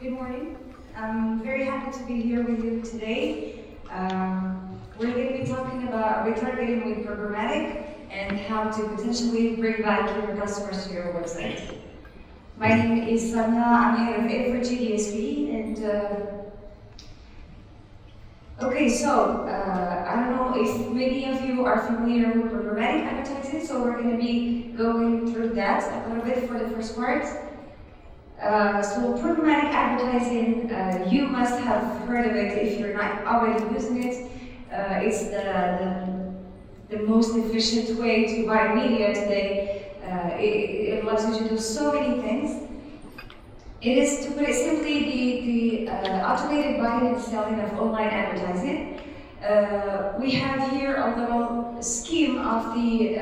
Good morning. I'm very happy to be here with you today. We're going to be talking about retargeting with Programmatic and how to potentially bring back your customers to your website. My name is Samya. I'm head of A4G DSP, and I don't know if many of you are familiar with programmatic advertising, so we're going to be going through that a little bit for the first part. So programmatic advertising, you must have heard of it if you're not already using it. It's the most efficient way to buy media today. It allows you to do so many things. It is, to put it simply, the automated buying and selling of online advertising. We have here a little scheme of the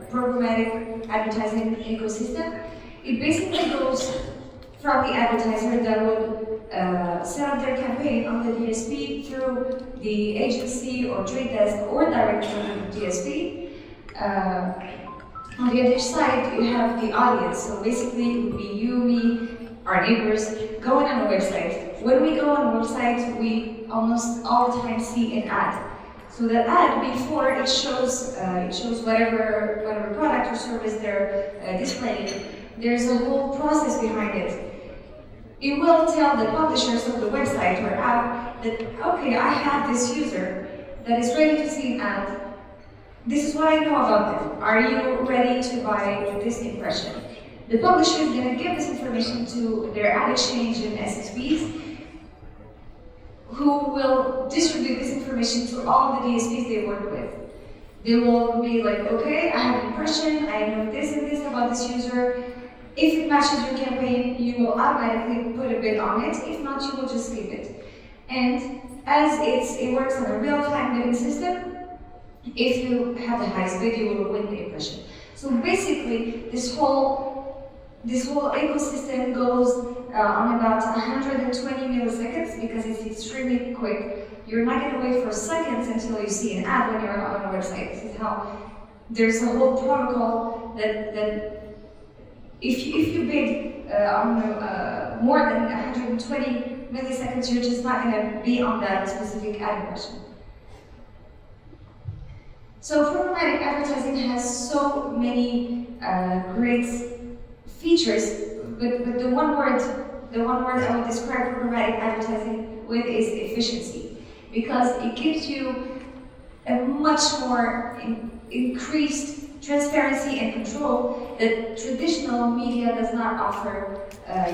programmatic advertising ecosystem. It basically goes from the advertiser that would set up their campaign on the DSP through the agency or trade desk or directly from the DSP. On the other side, you have the audience. So basically, it would be you, me, our neighbors going on a website. When we go on a website, we almost all the time see an ad. So that ad, before it shows whatever product or service they're displaying, there's a whole process behind it. It will tell the publishers of the website or app that, okay, I have this user that is ready to see an ad. This is what I know about them. Are you ready to buy this impression? The publisher is going to give this information to their ad exchange and SSPs, who will distribute this information to all the DSPs they work with. They will be like, okay, I have an impression, I know this and this about this user. If it matches your campaign, you will automatically put a bid on it. If not, you will just leave it. And as it works on a real-time bidding system, if you have the highest bid, you will win the impression. So basically, this whole ecosystem goes on about 120 milliseconds because it's extremely quick. You're not going to wait for seconds until you see an ad when you're on a website. This is how there's a whole protocol that if you bid on more than 120 milliseconds, you're just not going to be on that specific ad impression. So programmatic advertising has so many great features, but the one word I would describe programmatic advertising with is efficiency, because it gives you a much more increased transparency and control that traditional media does not offer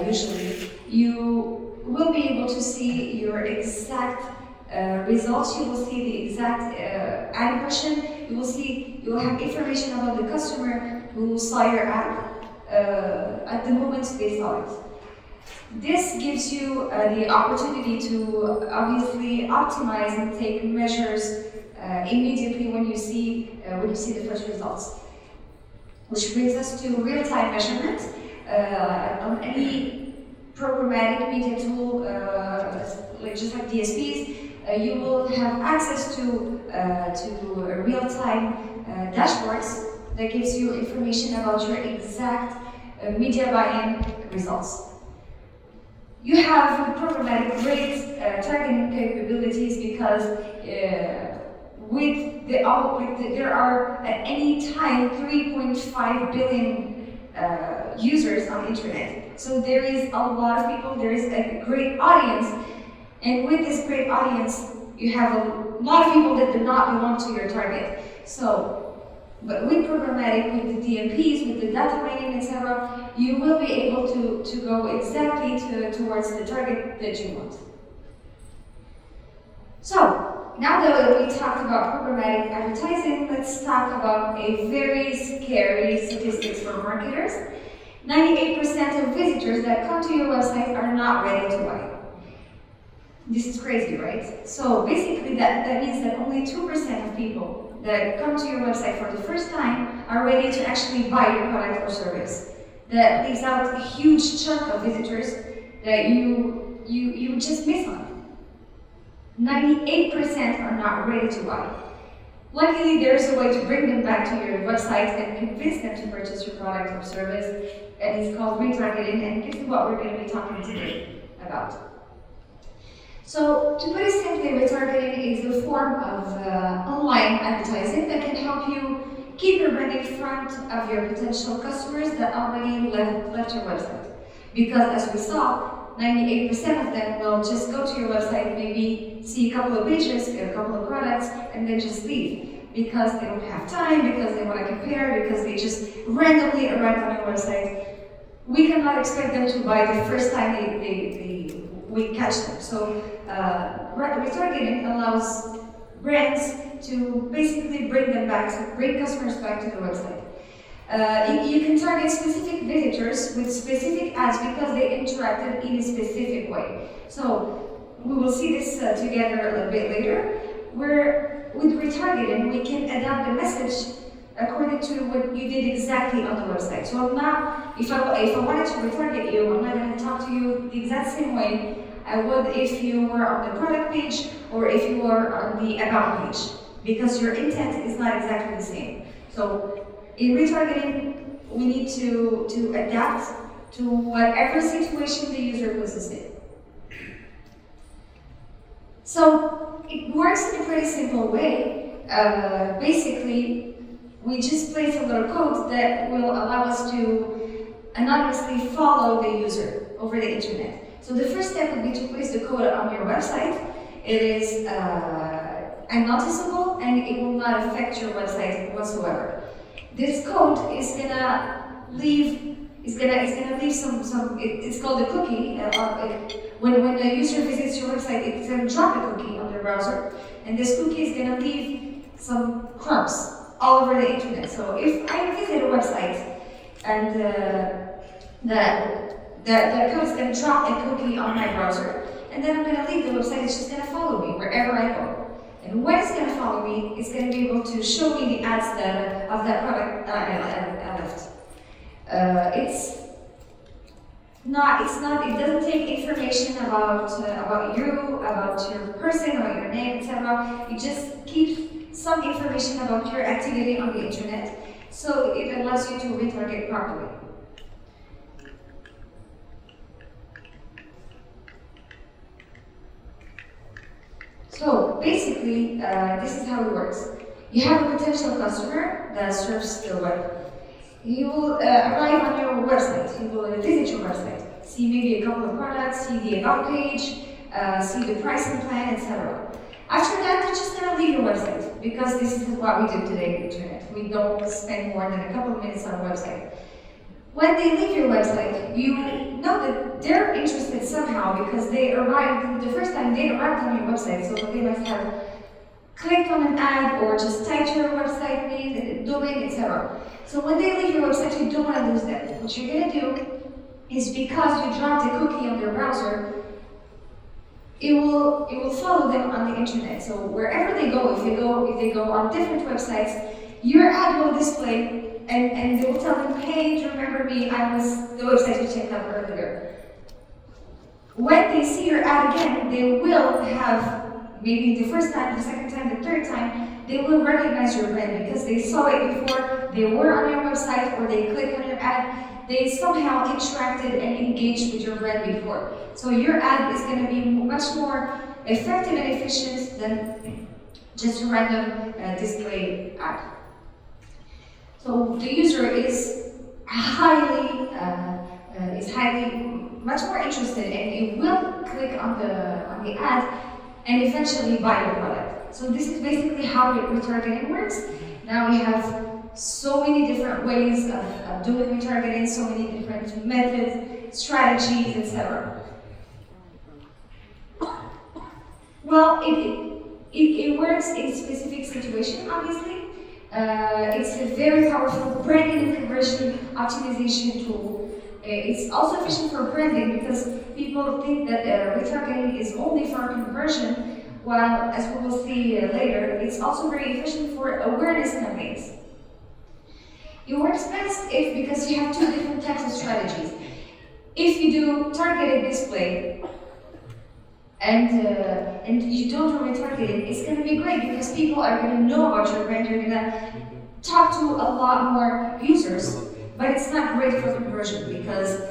usually. You will be able to see your exact results. You will see the exact ad impression. You will have information about the customer who saw your ad at the moment they saw it. This gives you the opportunity to obviously optimize and take measures immediately when you see the first results. Which brings us to real-time measurement. On any programmatic media tool, just like DSPs, you will have access to real-time dashboards that gives you information about your exact media buying results. You have programmatic great targeting capabilities because there are at any time 3.5 billion users on the internet. So there is a lot of people, there is a great audience, and with this great audience, you have a lot of people that do not belong to your target. But with programmatic, with the DMPs, with the data mining, etc., you will be able to go exactly towards the target that you want. So, now that we talked about programmatic advertising, let's talk about a very scary statistics for marketers. 98% of visitors that come to your website are not ready to buy. This is crazy, right? So basically that means that only 2% of people that come to your website for the first time are ready to actually buy your product or service. That leaves out a huge chunk of visitors that you just miss on. 98% are not ready to buy. Luckily, there's a way to bring them back to your website and convince them to purchase your product or service, and it's called retargeting, and this is what we're going to be talking today about. So, to put it simply, retargeting is a form of online advertising that can help you keep your brand in front of your potential customers that already left your website. Because as we saw, 98% of them will just go to your website, maybe see a couple of pages, get a couple of products, and then just leave. Because they don't have time, because they want to compare, because they just randomly arrived on your website. We cannot expect them to buy the first time we catch them. So retargeting allows brands to basically bring customers back to the website. You can target specific visitors with specific ads because they interacted in a specific way. So we will see this together a bit later, where with retargeting we can adapt the message according to what you did exactly on the website. So I'm not, if I wanted to retarget you, I'm not going to talk to you the exact same way I would if you were on the product page or if you were on the about page, because your intent is not exactly the same. So in retargeting, we need to adapt to whatever situation the user was in. So it works in a pretty simple way. Basically, we just place a little code that will allow us to anonymously follow the user over the internet. So the first step would be to place the code on your website. It is unnoticeable and it will not affect your website whatsoever. This code is gonna leave some. It's called a cookie. When the user visits your website, it's gonna drop a cookie on their browser, and this cookie is gonna leave some crumbs all over the internet. So if I visit a website and the code is going to drop a cookie on my browser, and then I'm going to leave the website, it's just going to follow me wherever I go. And when it's going to follow me, it's going to be able to show me the ads of that product I left. It doesn't take information about you, about your person, about your name, etc. It just keeps some information about your activity on the internet, so it allows you to retarget properly. So basically, this is how it works. You have a potential customer that surfs the web. He will arrive on your website. He will visit your website, see maybe a couple of products, see the about page, see the pricing plan, etc. After that, they're just going to leave your website, because this is what we do today on the internet. We don't spend more than a couple of minutes on a website. When they leave your website, you know that they're interested somehow because they arrived, the first time they arrived on your website, so they must have clicked on an ad or just typed your website name, domain, etc. So when they leave your website, you don't want to lose them. What you're going to do is, because you dropped a cookie on their browser, it will follow them on the internet. So wherever they go, if they go on different websites, your ad will display, and they will tell them, hey, do you remember me? I was the website you checked out earlier. When they see your ad again, they will have, maybe the first time, the second time, the third time, they will recognize your brand because they saw it before, they were on your website, or they clicked on your ad. They somehow interacted and engaged with your brand before. So your ad is going to be much more effective and efficient than just a random display ad. So the user is highly much more interested, and it will click on the ad and eventually buy your product. So this is basically how retargeting works. Now we have so many different ways of doing retargeting, so many different methods, strategies, etc. Well, it works in a specific situation, obviously. It's a very powerful branding and conversion optimization tool. It's also efficient for branding because people think that retargeting is only for conversion, while, as we will see later, it's also very efficient for awareness campaigns. It works best because you have two different types of strategies. If you do targeted display and you don't do retargeting, it's going to be great because people are going to know about your brand. You're going to talk to a lot more users, but it's not great for conversion because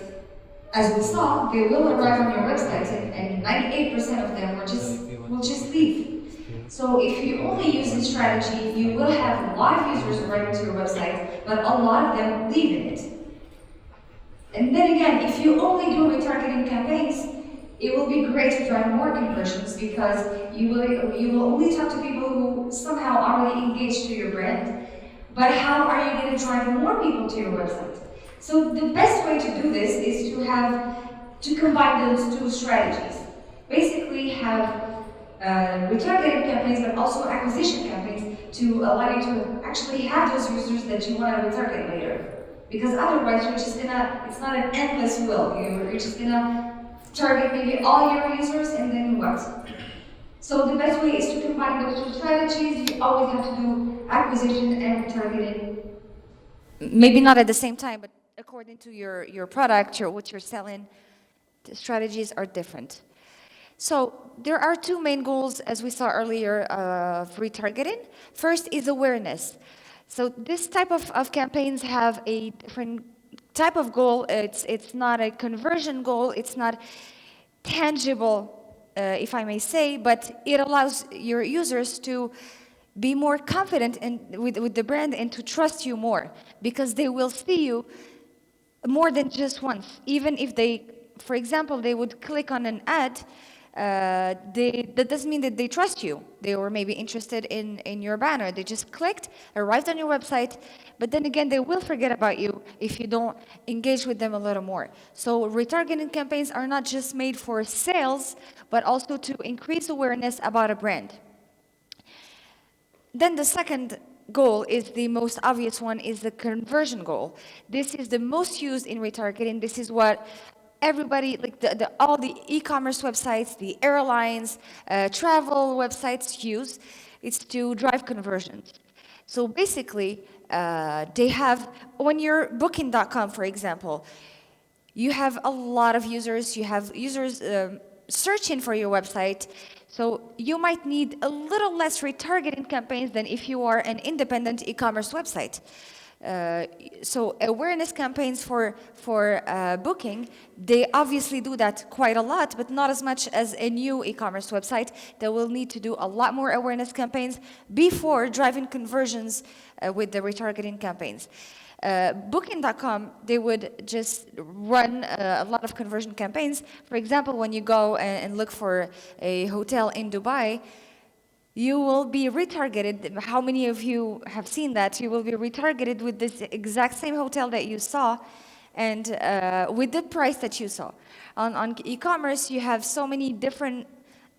As we saw, they will arrive on your website, and 98% of them will just leave. So if you only use this strategy, you will have a lot of users arriving to your website, but a lot of them leaving it. And then again, if you only do retargeting campaigns, it will be great to drive more conversions because you will only talk to people who somehow already engaged to your brand. But how are you going to drive more people to your website? So the best way to do this is to combine those two strategies. Basically, have retargeting campaigns, but also acquisition campaigns to allow you to actually have those users that you want to retarget later. Because otherwise, it's not an endless wheel. You're just gonna target maybe all your users and then what? So the best way is to combine those two strategies. You always have to do acquisition and retargeting. Maybe not at the same time, but according to your product, what you're selling, the strategies are different. So there are two main goals, as we saw earlier, of retargeting. First is awareness. So this type of campaigns have a different type of goal. It's not a conversion goal. It's not tangible, if I may say, but it allows your users to be more confident with the brand and to trust you more because they will see you more than just once. Even if they, for example, they would click on an ad, that doesn't mean that they trust you. They were maybe interested in your banner. They just clicked, arrived on your website, but then again, they will forget about you if you don't engage with them a little more. So retargeting campaigns are not just made for sales, but also to increase awareness about a brand. Then the second goal is the most obvious one, is the conversion goal. This is the most used in retargeting. This is what everybody, like all the e-commerce websites, the airlines, travel websites use. It's to drive conversions. So basically, they have, when you're booking.com, for example, you have a lot of users. You have users searching for your website. So you might need a little less retargeting campaigns than if you are an independent e-commerce website. So awareness campaigns for booking, they obviously do that quite a lot, but not as much as a new e-commerce website. They will need to do a lot more awareness campaigns before driving conversions with the retargeting campaigns. Booking.com, they would just run a lot of conversion campaigns. For example, when you go and look for a hotel in Dubai, you will be retargeted. How many of you have seen that? You will be retargeted with this exact same hotel that you saw and with the price that you saw. On e-commerce, you have so many different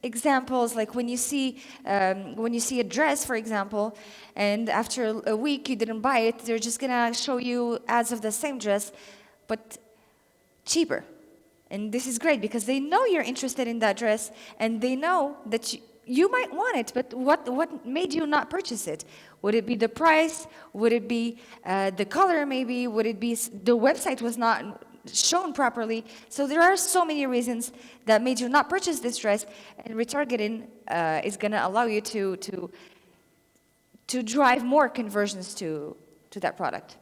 examples, like when you see a dress, for example, and after a week you didn't buy it, they're just gonna show you ads of the same dress, but cheaper. And this is great because they know you're interested in that dress and they know that you might want it, but what made you not purchase it? Would it be the price? Would it be the color maybe? Would it be the website was not shown properly? So there are so many reasons that made you not purchase this dress, and retargeting is going to allow you to drive more conversions to that product.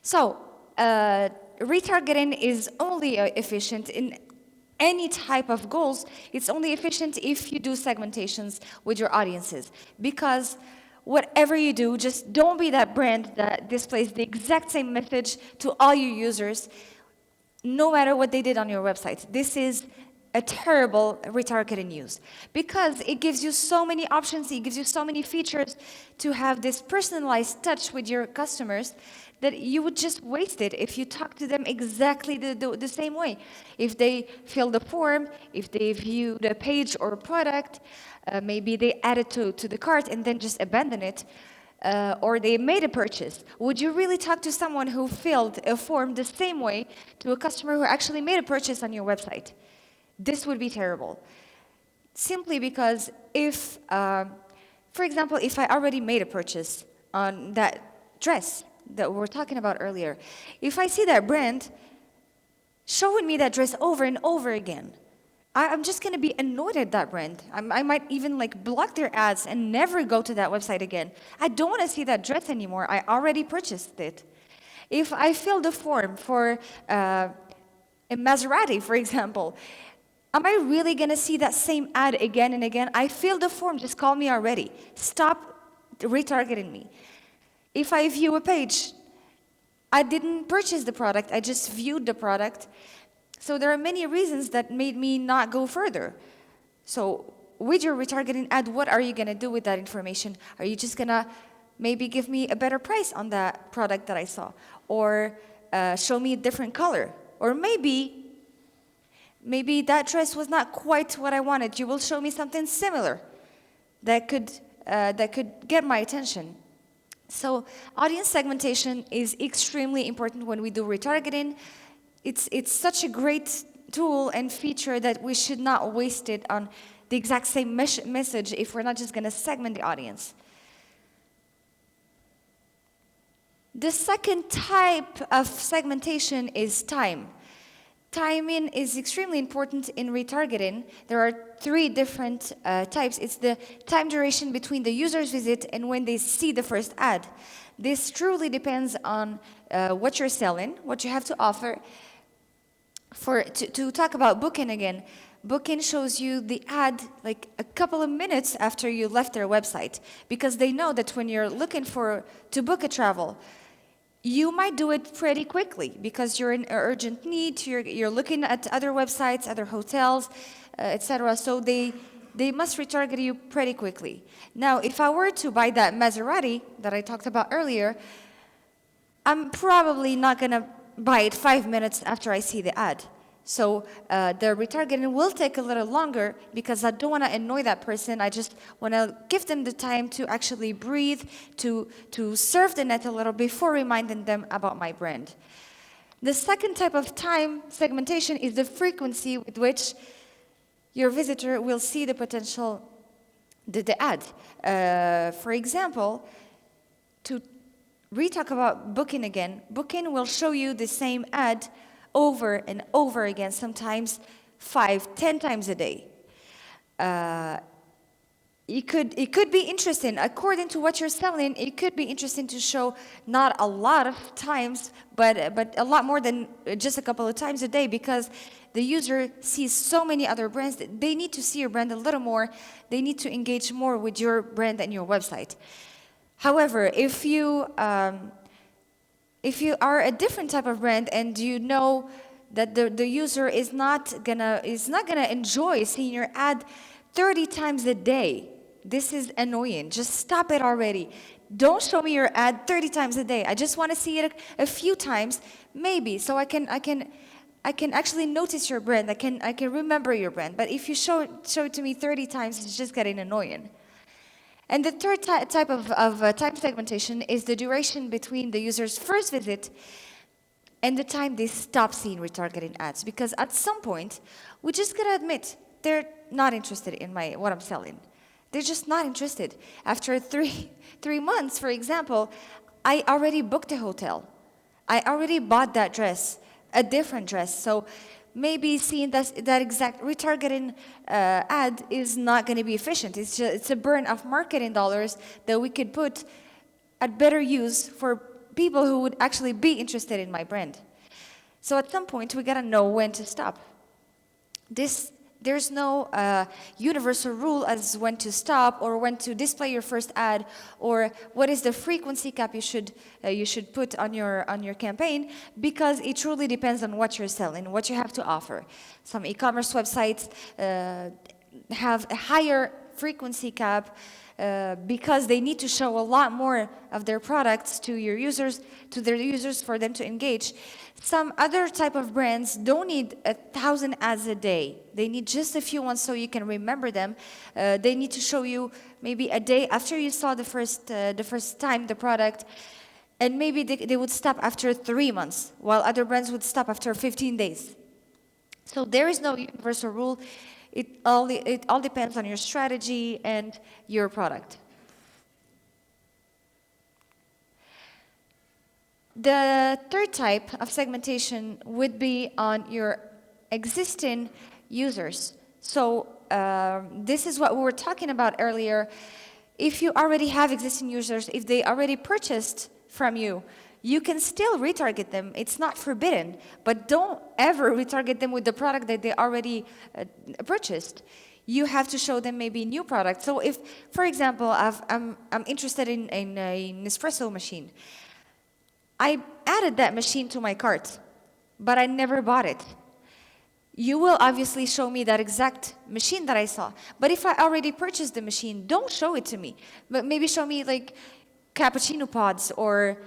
So retargeting is only efficient in any type of goals. It's only efficient if you do segmentations with your audiences, because whatever you do, just don't be that brand that displays the exact same message to all your users, no matter what they did on your website. This is a terrible retargeting use because it gives you so many options, it gives you so many features to have this personalized touch with your customers that you would just waste it if you talk to them exactly the same way. If they fill the form, if they view the page or product, maybe they add it to the cart and then just abandon it, or they made a purchase. Would you really talk to someone who filled a form the same way to a customer who actually made a purchase on your website? This would be terrible. Simply because if, for example, if I already made a purchase on that dress that we were talking about earlier, if I see that brand showing me that dress over and over again, I'm just going to be annoyed at that brand. I might even block their ads and never go to that website again. I don't want to see that dress anymore. I already purchased it. If I fill the form for a Maserati, for example. Am I really going to see that same ad again and again? I filled the form, just call me already. Stop retargeting me. If I view a page, I didn't purchase the product, I just viewed the product. So there are many reasons that made me not go further. So with your retargeting ad, what are you going to do with that information? Are you just going to maybe give me a better price on that product that I saw? Or show me a different color? Or maybe that dress was not quite what I wanted. You will show me something similar that could get my attention. So audience segmentation is extremely important when we do retargeting. It's such a great tool and feature that we should not waste it on the exact same message if we're not just going to segment the audience. The second type of segmentation is time. Timing is extremely important in retargeting. There are 3 different types. It's the time duration between the user's visit and when they see the first ad. This truly depends on what you're selling, what you have to offer. To talk about Booking again, Booking shows you the ad like a couple of minutes after you left their website, because they know that when you're looking to book a travel, you might do it pretty quickly because you're in urgent need, you're looking at other websites, other hotels, etc. So they must retarget you pretty quickly. Now, if I were to buy that Maserati that I talked about earlier, I'm probably not going to buy it 5 minutes after I see the ad. So the retargeting will take a little longer because I don't want to annoy that person. I just want to give them the time to actually breathe, to surf the net a little before reminding them about my brand. The second type of time segmentation is the frequency with which your visitor will see the potential, the ad. For example, to re-talk about Booking again, Booking will show you the same ad over and over again, sometimes 5, 10 times a day. It could be interesting. According to what you're selling, it could be interesting to show not a lot of times, but a lot more than just a couple of times a day, because the user sees so many other brands that they need to see your brand a little more. They need to engage more with your brand and your website. However, if you are a different type of brand and you know that the user is not gonna enjoy seeing your ad 30 times a day, this is annoying. Just stop it already. Don't show me your ad 30 times a day. I just want to see it a few times, maybe, so I can actually notice your brand. I can remember your brand. But if you show it to me 30 times, it's just getting annoying. And the third type of time segmentation is the duration between the user's first visit and the time they stop seeing retargeting ads. Because at some point, we just gotta admit, they're not interested in what I'm selling. They're just not interested. After three months, for example, I already booked a hotel. I already bought that dress, a different dress. So maybe seeing that exact retargeting ad is not going to be efficient. It's a burn of marketing dollars that we could put at better use for people who would actually be interested in my brand. So at some point, we got to know when to stop. There's no universal rule as when to stop or when to display your first ad, or what is the frequency cap you should put on your campaign, because it truly depends on what you're selling, what you have to offer. Some e-commerce websites have a higher frequency cap because they need to show a lot more of their products to their users for them to engage. Some other type of brands don't need 1,000 ads a day. They need just a few ones so you can remember them. They need to show you maybe a day after you saw the first time the product, and maybe they would stop after 3 months, while other brands would stop after 15 days. So there is no universal rule. It all depends on your strategy and your product. The third type of segmentation would be on your existing users. So this is what we were talking about earlier. If you already have existing users, if they already purchased from you, You can still retarget them. It's not forbidden, but don't ever retarget them with the product that they already purchased. You have to show them maybe new products. So if, for example, I'm interested in an Nespresso machine, I added that machine to my cart, but I never bought it. You will obviously show me that exact machine that I saw. But if I already purchased the machine, don't show it to me. But maybe show me like cappuccino pods or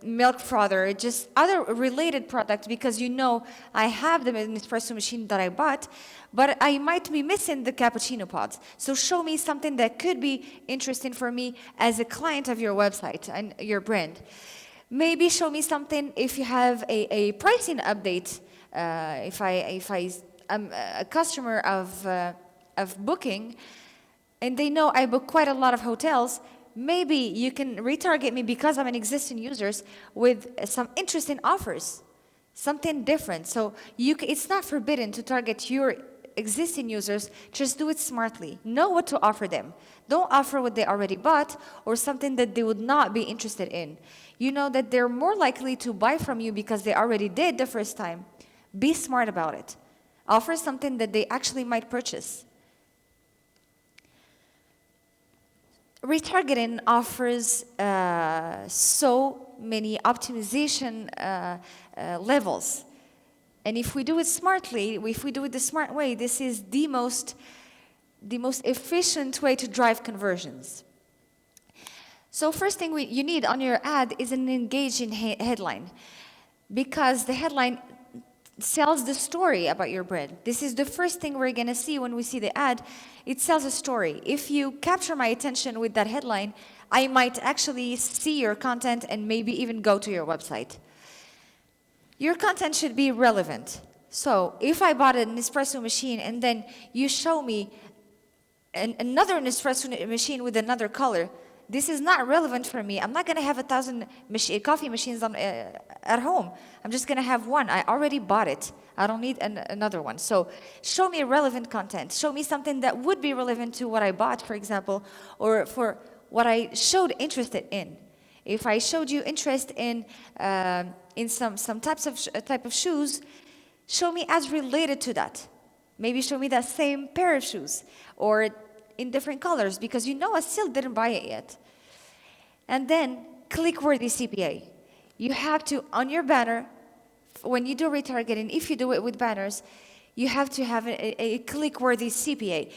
milk frother, just other related products, because you know I have the Nespresso machine that I bought, but I might be missing the cappuccino pods. So show me something that could be interesting for me as a client of your website and your brand. Maybe show me something if you have a pricing update. If I'm a customer of booking, and they know I book quite a lot of hotels, maybe you can retarget me because I'm an existing user with some interesting offers, something different. So it's not forbidden to target your existing users, just do it smartly. Know what to offer them. Don't offer what they already bought or something that they would not be interested in. You know that they're more likely to buy from you because they already did the first time. Be smart about it. Offer something that they actually might purchase. Retargeting offers so many optimization levels. And if we do it smartly, if we do it the smart way, this is the most efficient way to drive conversions. So first thing you need on your ad is an engaging headline, because the headline sells the story about your brand. This is the first thing we're going to see when we see the ad. It sells a story. If you capture my attention with that headline, I might actually see your content and maybe even go to your website. Your content should be relevant. So if I bought an Nespresso machine and then you show me another Nespresso machine with another color, this is not relevant for me. I'm not going to have 1,000 coffee machines at home. I'm just going to have one. I already bought it. I don't need another one. So show me relevant content. Show me something that would be relevant to what I bought, for example, or for what I showed interest in. If I showed you interest in some type of shoes, show me ads related to that. Maybe show me that same pair of shoes or in different colors, because you know I still didn't buy it yet. And then click-worthy CPA. You have to, on your banner, when you do retargeting, if you do it with banners, you have to have a click-worthy CPA.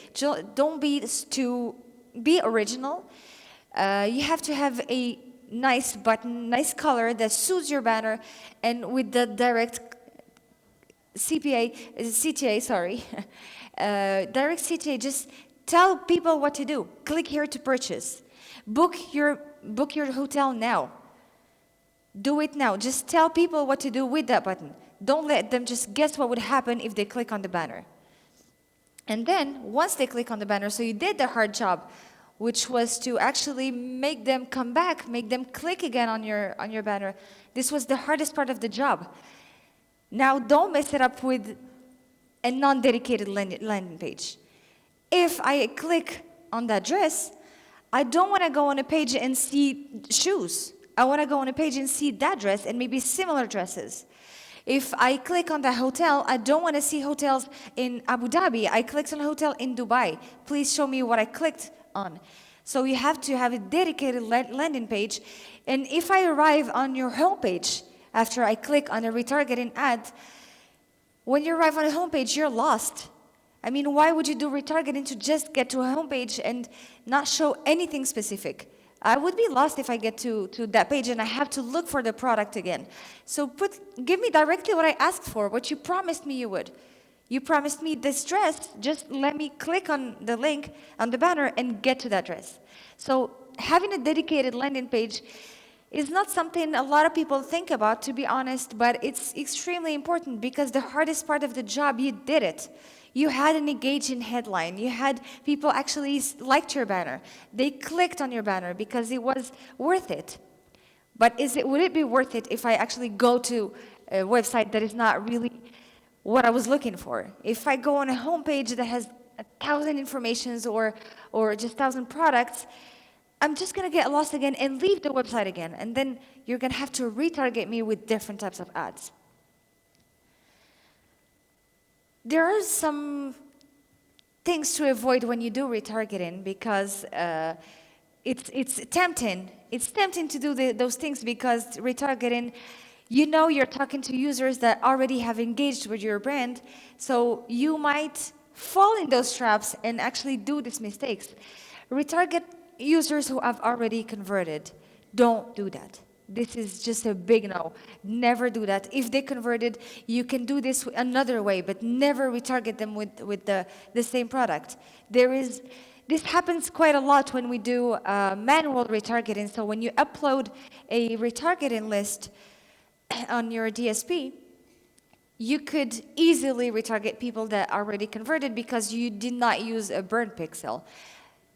Don't be original. You have to have a nice button, nice color that suits your banner, and with the direct CTA, sorry. Direct CTA, just tell people what to do. Click here to purchase. Book your hotel now. Do it now. Just tell people what to do with that button. Don't let them just guess what would happen if they click on the banner. And then, once they click on the banner, so you did the hard job, which was to actually make them come back, make them click again on your banner. This was the hardest part of the job. Now, don't mess it up with a non-dedicated landing page. If I click on that dress, I don't want to go on a page and see shoes. I want to go on a page and see that dress and maybe similar dresses. If I click on that hotel, I don't want to see hotels in Abu Dhabi. I clicked on a hotel in Dubai. Please show me what I clicked on. So you have to have a dedicated landing page. And if I arrive on your homepage after I click on a retargeting ad, when you arrive on a homepage, you're lost. I mean, why would you do retargeting to just get to a homepage and not show anything specific? I would be lost if I get to that page and I have to look for the product again. So give me directly what I asked for, what you promised me you would. You promised me this dress, just let me click on the link on the banner and get to that dress. So having a dedicated landing page is not something a lot of people think about, to be honest, but it's extremely important because the hardest part of the job, you did it. You had an engaging headline. You had people actually liked your banner. They clicked on your banner because it was worth it. But would it be worth it if I actually go to a website that is not really what I was looking for? If I go on a homepage that has 1,000 informations or just 1,000 products, I'm just going to get lost again and leave the website again. And then you're going to have to retarget me with different types of ads. There are some things to avoid when you do retargeting, because it's tempting. It's tempting to do those things, because retargeting, you know, you're talking to users that already have engaged with your brand, so you might fall in those traps and actually do these mistakes. Retarget users who have already converted. Don't do that. This is just a big no. Never do that. If they converted, you can do this another way, but never retarget them with the same product. This happens quite a lot when we do manual retargeting. So when you upload a retargeting list on your DSP, you could easily retarget people that already converted because you did not use a burn pixel.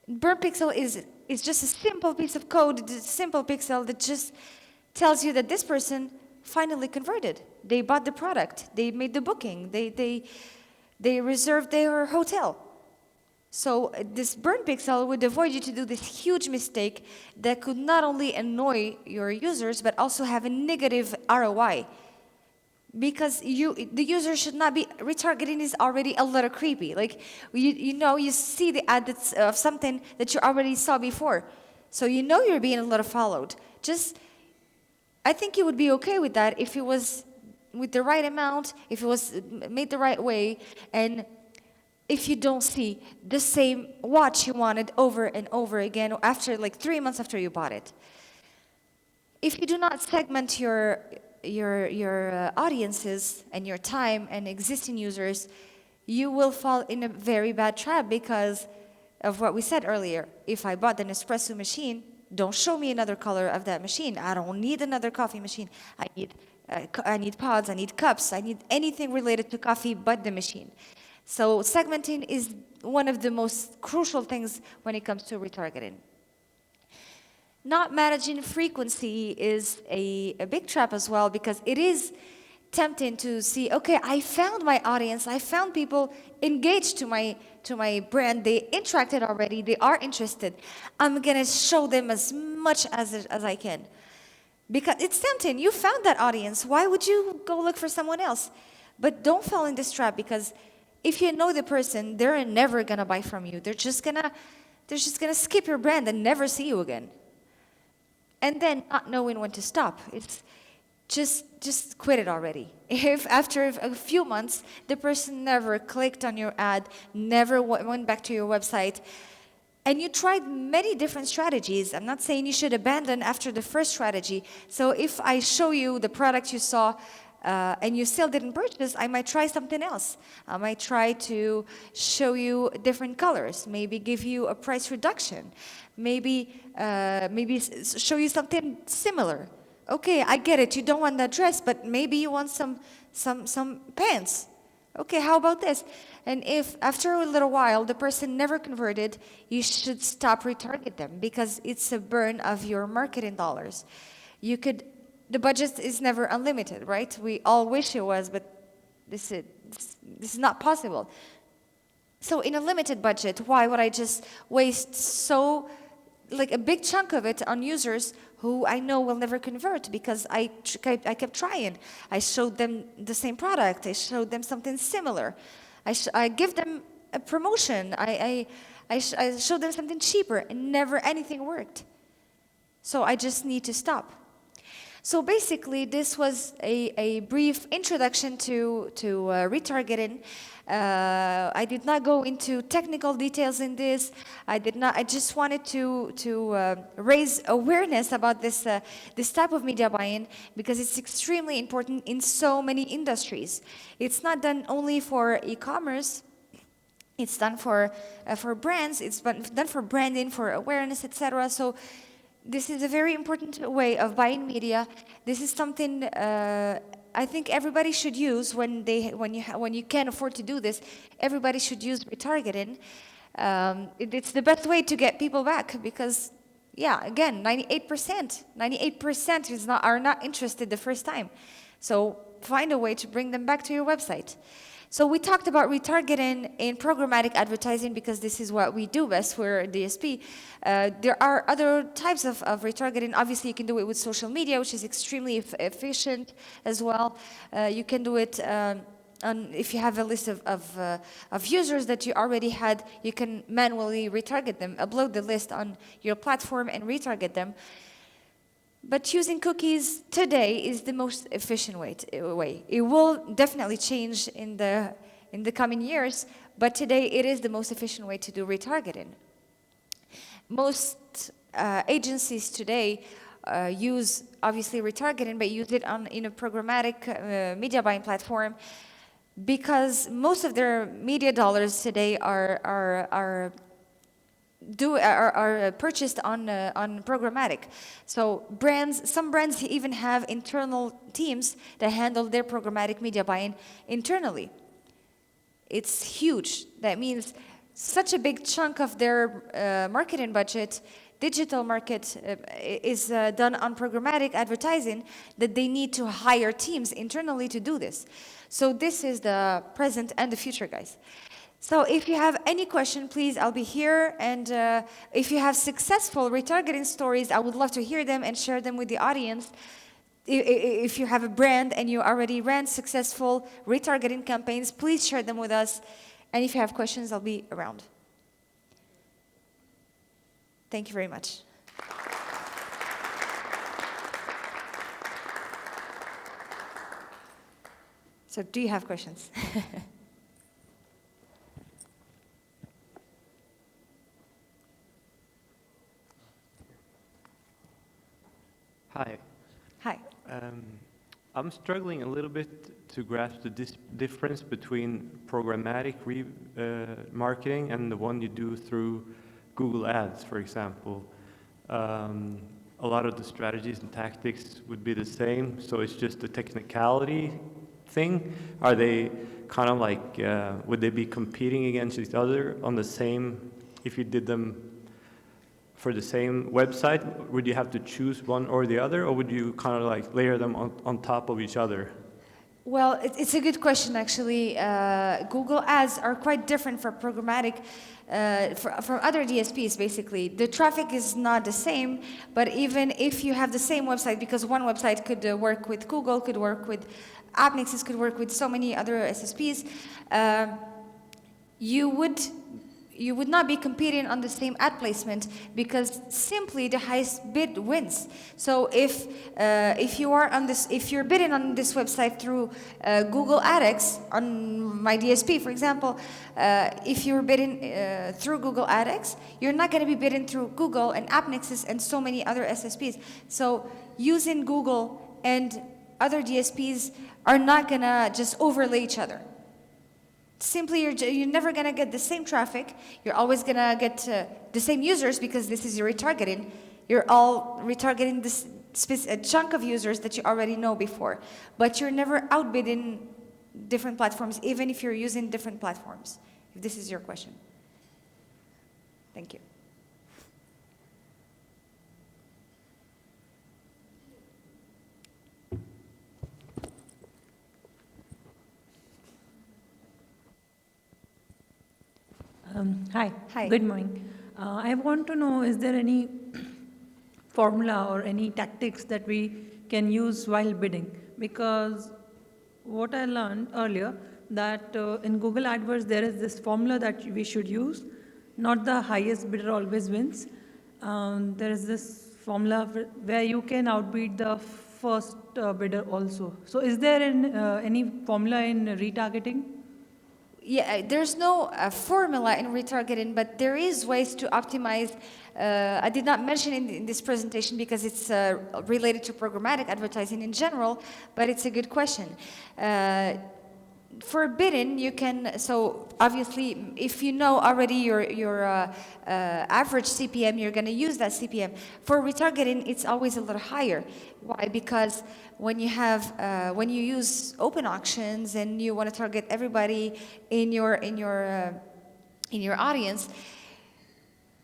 Burn pixel is just a simple piece of code, a simple pixel that just tells you that this person finally converted. They bought the product. They made the booking. They reserved their hotel. So this burn pixel would avoid you to do this huge mistake that could not only annoy your users, but also have a negative ROI. Because the user should not be, retargeting is already a little creepy. Like, you see the ad that's of something that you already saw before. So you know you're being a little followed. I think you would be okay with that if it was with the right amount, if it was made the right way, and if you don't see the same watch you wanted over and over again after like 3 months after you bought it. If you do not segment your audiences and your time and existing users, you will fall in a very bad trap because of what we said earlier. If I bought an espresso machine, don't show me another color of that machine. I don't need another coffee machine. I need pods, I need cups, I need anything related to coffee but the machine. So segmenting is one of the most crucial things when it comes to retargeting. Not managing frequency is a big trap as well, because it is tempting to see, okay, I found my audience, I found people engaged to my brand, they interacted already, they are interested. I'm gonna show them as much as I can. Because it's tempting, you found that audience, why would you go look for someone else? But don't fall in this trap, because if you know the person, they're never gonna buy from you. They're just gonna skip your brand and never see you again. And then not knowing when to stop. It's just quit it already. If after a few months, the person never clicked on your ad, never went back to your website, and you tried many different strategies. I'm not saying you should abandon after the first strategy. So if I show you the product you saw, and you still didn't purchase, I might try something else. I might try to show you different colors, maybe give you a price reduction, maybe show you something similar. Okay, I get it, you don't want that dress, but maybe you want some pants. Okay, how about this? And if after a little while the person never converted, you should stop retarget them, because it's a burn of your marketing dollars. The budget is never unlimited, right? We all wish it was, but this is not possible. So in a limited budget, why would I just waste a big chunk of it on users who I know will never convert, because I kept trying. I showed them the same product. I showed them something similar. I give them a promotion. I showed them something cheaper, and never anything worked. So I just need to stop. So basically, this was a brief introduction to retargeting. I did not go into technical details in this. I just wanted to raise awareness about this type of media buying, because it's extremely important in so many industries. It's not done only for e-commerce. It's done for brands. It's done for branding, for awareness, etc. So this is a very important way of buying media. This is something I think everybody should use when you can afford to do this. Everybody should use retargeting. It's the best way to get people back, because, yeah, again, 98% are not interested the first time. So find a way to bring them back to your website. So we talked about retargeting in programmatic advertising because this is what we do best. We're a DSP. There are other types of retargeting. Obviously, you can do it with social media, which is extremely efficient as well. You can do it if you have a list of users that you already had, you can manually retarget them, upload the list on your platform and retarget them. But using cookies today is the most efficient way. It will definitely change in the coming years, but today it is the most efficient way to do retargeting. Most agencies today use obviously retargeting, but use it in a programmatic media buying platform because most of their media dollars today are purchased on programmatic. So some brands even have internal teams that handle their programmatic media buying internally. It's huge. That means such a big chunk of their marketing budget, digital market, is done on programmatic advertising that they need to hire teams internally to do this. So this is the present and the future, guys. So if you have any question, please, I'll be here. And if you have successful retargeting stories, I would love to hear them and share them with the audience. If you have a brand and you already ran successful retargeting campaigns, please share them with us. And if you have questions, I'll be around. Thank you very much. So do you have questions? Hi. Hi. I'm struggling a little bit to grasp the difference between programmatic marketing and the one you do through Google Ads, for example. A lot of the strategies and tactics would be the same, so it's just a technicality thing. Are they kind of like, would they be competing against each other on the same, if you did them for the same website, would you have to choose one or the other, or would you kind of like layer them on top of each other? Well, it's a good question, actually. Google Ads are quite different for programmatic from other DSPs, basically. The traffic is not the same, but even if you have the same website, because one website could work with Google, could work with AppNexus, could work with so many other SSPs, you would not be competing on the same ad placement because simply the highest bid wins. So if you're bidding on this website through Google AdX on my DSP, for example, if you're bidding through Google AdX, you're not going to be bidding through Google and AppNexus and so many other SSPs. So using Google and other DSPs are not going to just overlay each other. Simply, you're never going to get the same traffic. You're always going to get the same users because this is your retargeting. You're all retargeting a chunk of users that you already know before. But you're never outbidding different platforms, even if you're using different platforms, if this is your question. Thank you. Hi. Hi. Good morning. I want to know, is there any formula or any tactics that we can use while bidding? Because what I learned earlier, that in Google AdWords, there is this formula that we should use. Not the highest bidder always wins. There is this formula where you can outbid the first bidder also. So is there any formula in retargeting? Yeah, there's no formula in retargeting, but there is ways to optimize. I did not mention in this presentation because it's related to programmatic advertising in general, but it's a good question. For bidding, you can, so obviously, if you know already your average CPM, you're going to use that CPM. For retargeting, it's always a little higher. Why? Because when you use open auctions and you want to target everybody in your audience,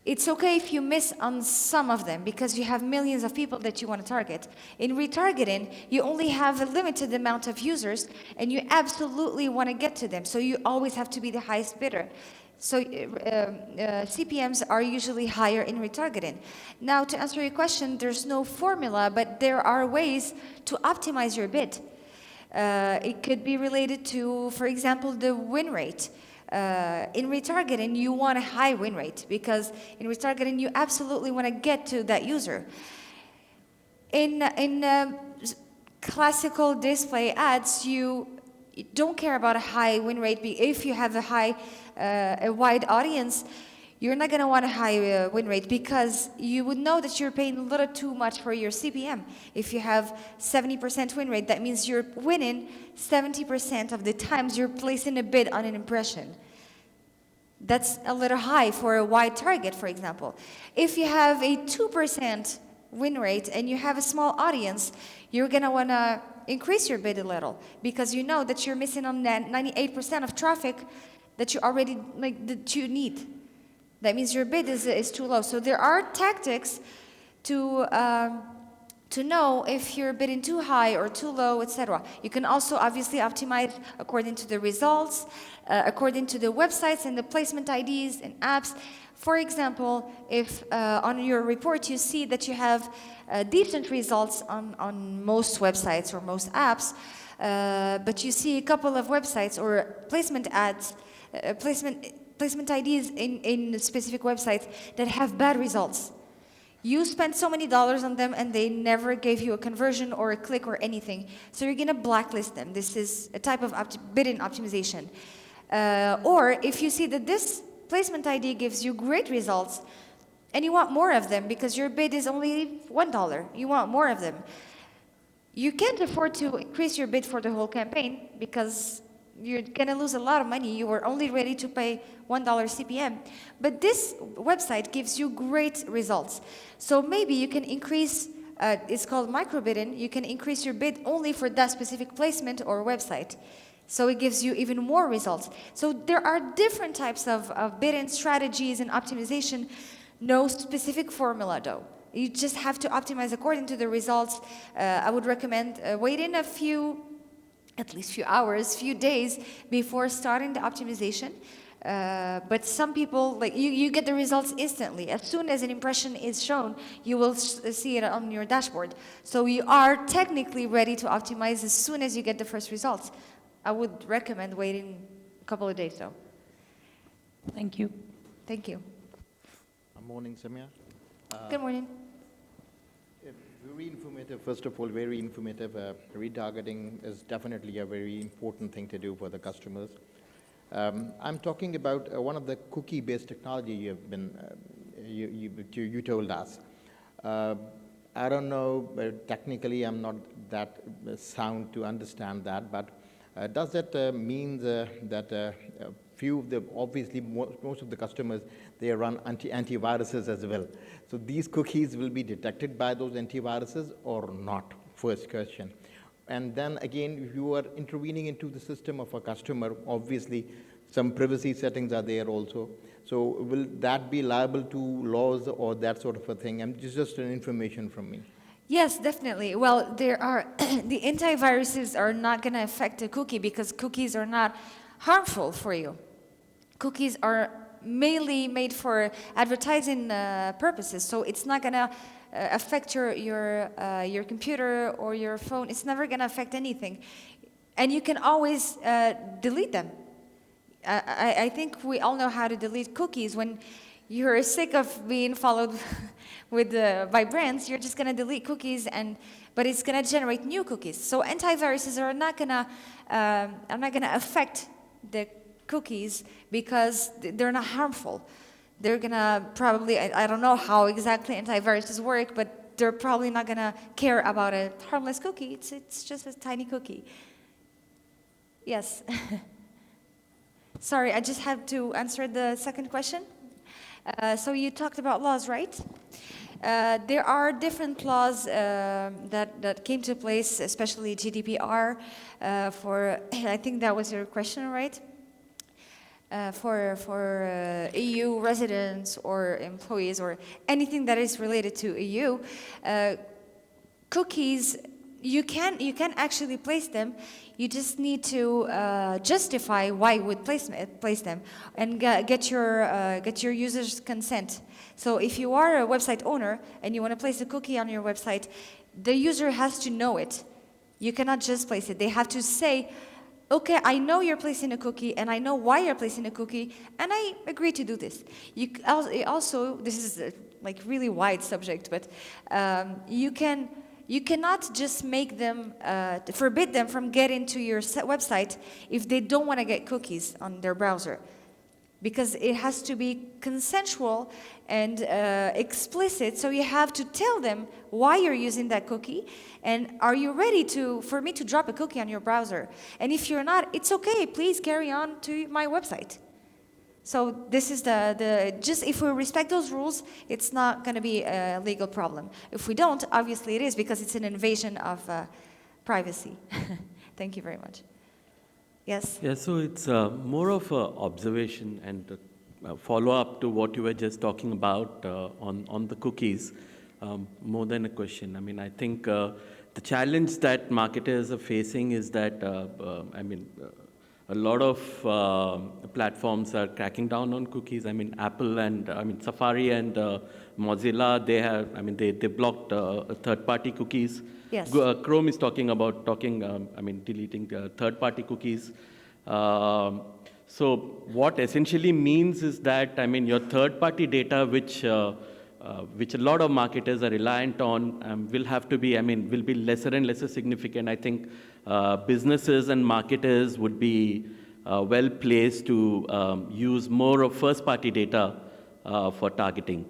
It's okay if you miss on some of them because you have millions of people that you want to target. In retargeting, you only have a limited amount of users and you absolutely want to get to them. So you always have to be the highest bidder. So CPMs are usually higher in retargeting. Now, to answer your question, there's no formula, but there are ways to optimize your bid. It could be related to, for example, the win rate. In retargeting, you want a high win rate because in retargeting, you absolutely want to get to that user. In classical display ads, you don't care about a high win rate. If you have a wide audience, you're not going to want a high win rate because you would know that you're paying a little too much for your CPM. If you have 70% win rate, that means you're winning 70% of the times you're placing a bid on an impression. That's a little high for a wide target, for example. If you have a 2% win rate and you have a small audience, you're going to want to increase your bid a little because you know that you're missing on that 98% of traffic that you already that you need. That means your bid is too low. So there are tactics to know if you're bidding too high or too low, etc. You can also obviously optimize according to the results, according to the websites and the placement IDs and apps. For example, if on your report you see that you have decent results on most websites or most apps, but you see a couple of websites or placement ads, placement IDs in specific websites that have bad results. You spent so many dollars on them and they never gave you a conversion or a click or anything. So you're going to blacklist them. This is a type of bidding optimization. Or if you see that this placement ID gives you great results and you want more of them because your bid is only $1, you want more of them. You can't afford to increase your bid for the whole campaign because you're going to lose a lot of money. You were only ready to pay $1 CPM. But this website gives you great results. So maybe you can increase, it's called microbidding, you can increase your bid only for that specific placement or website. So it gives you even more results. So there are different types of bidding strategies and optimization. No specific formula though. You just have to optimize according to the results. I would recommend waiting at least few hours, few days before starting the optimization. But some people, like you get the results instantly. As soon as an impression is shown, you will see it on your dashboard. So you are technically ready to optimize as soon as you get the first results. I would recommend waiting a couple of days though. Thank you. Thank you. Morning, Samya. Good morning. Very informative, first of all, very informative. Retargeting is definitely a very important thing to do for the customers. I'm talking about one of the cookie-based technology you told us. I don't know, technically I'm not that sound to understand that, but does that mean that few of the, obviously most of the customers, they run antiviruses as well. So these cookies will be detected by those antiviruses or not, first question. And then again, if you are intervening into the system of a customer, obviously some privacy settings are there also. So will that be liable to laws or that sort of a thing? Just an information from me. Yes, definitely. Well, there are the antiviruses are not going to affect the cookie because cookies are not harmful for you. Cookies are mainly made for advertising purposes, so it's not going to affect your computer or your phone. It's never going to affect anything, and you can always delete them. I think we all know how to delete cookies. When you're sick of being followed by brands, you're just going to delete cookies, but it's going to generate new cookies. So antiviruses are not going to affect the cookies because they're not harmful. They're going to probably, I don't know how exactly antiviruses work, but they're probably not going to care about a harmless cookie. It's just a tiny cookie. Yes. Sorry, I just had to answer the second question. So you talked about laws, right? There are different laws that came to place, especially GDPR, I think that was your question, right? for EU residents or employees or anything that is related to EU, cookies, you can actually place them. You just need to justify why you would place them and get your users' consent. So if you are a website owner and you want to place a cookie on your website, the user has to know it. You cannot just place it. They have to say, okay, I know you're placing a cookie and I know why you're placing a cookie and I agree to do this. Also, this is a like really wide subject, but you cannot just make them, forbid them from getting to your website if they don't want to get cookies on their browser. Because it has to be consensual and explicit, so you have to tell them why you're using that cookie, and are you ready for me to drop a cookie on your browser? And if you're not, it's okay, please carry on to my website. So this is just if we respect those rules, it's not going to be a legal problem. If we don't, obviously it is, because it's an invasion of privacy. Thank you very much. Yes? Yeah, so it's more of an observation and a follow-up to what you were just talking about on the cookies, more than a question. I mean, I think the challenge that marketers are facing is that, a lot of platforms are cracking down on cookies. I mean, Apple and, Safari and Mozilla, they blocked third-party cookies. Yes. Chrome is talking about deleting third-party cookies. So what essentially means is that, your third-party data, which a lot of marketers are reliant on, will be lesser and lesser significant. I think businesses and marketers would be well placed to use more of first-party data for targeting.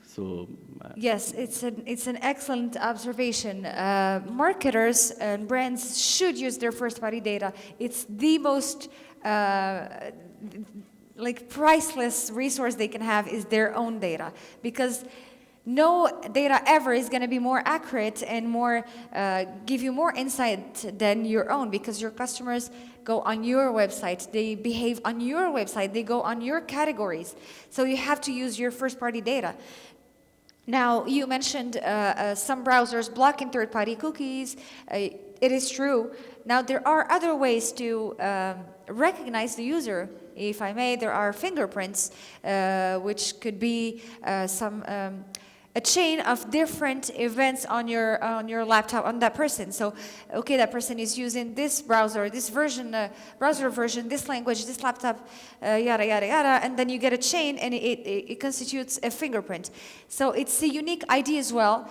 So yes, it's an excellent observation. Marketers and brands should use their first-party data. It's the most priceless resource they can have is their own data, because no data ever is going to be more accurate and more give you more insight than your own, because your customers go on your website, they behave on your website, they go on your categories. So you have to use your first-party data. Now, you mentioned some browsers blocking third-party cookies. It is true. Now, there are other ways to recognize the user. If I may, there are fingerprints, which could be a chain of different events on your laptop, on that person. So, okay, that person is using this browser, this version, browser version, this language, this laptop, yada, yada, yada, and then you get a chain and it constitutes a fingerprint. So it's a unique ID as well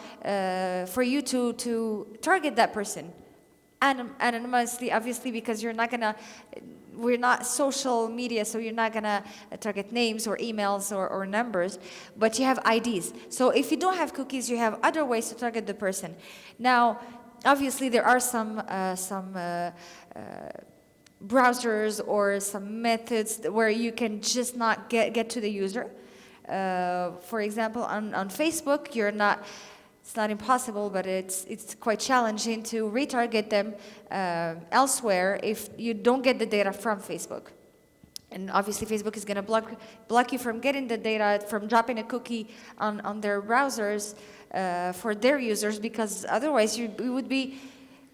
for you to target that person. Anonymously, obviously, because we're not social media, so you're not gonna target names or emails or numbers, but you have IDs. So if you don't have cookies, you have other ways to target the person. Now, obviously, there are some browsers or some methods where you can just not get to the user. For example, on Facebook, it's not impossible, but it's quite challenging to retarget them elsewhere if you don't get the data from Facebook. And obviously, Facebook is going to block you from getting the data, from dropping a cookie on their browsers for their users, because otherwise you would be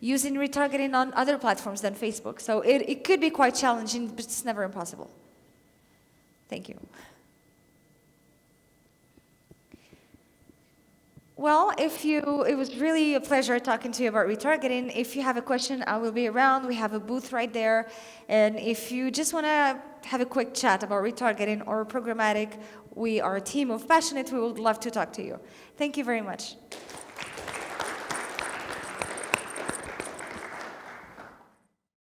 using retargeting on other platforms than Facebook. So it could be quite challenging, but it's never impossible. Thank you. Well, it was really a pleasure talking to you about retargeting. If you have a question, I will be around. We have a booth right there. And if you just want to have a quick chat about retargeting or programmatic, we are a team of passionate. We would love to talk to you. Thank you very much.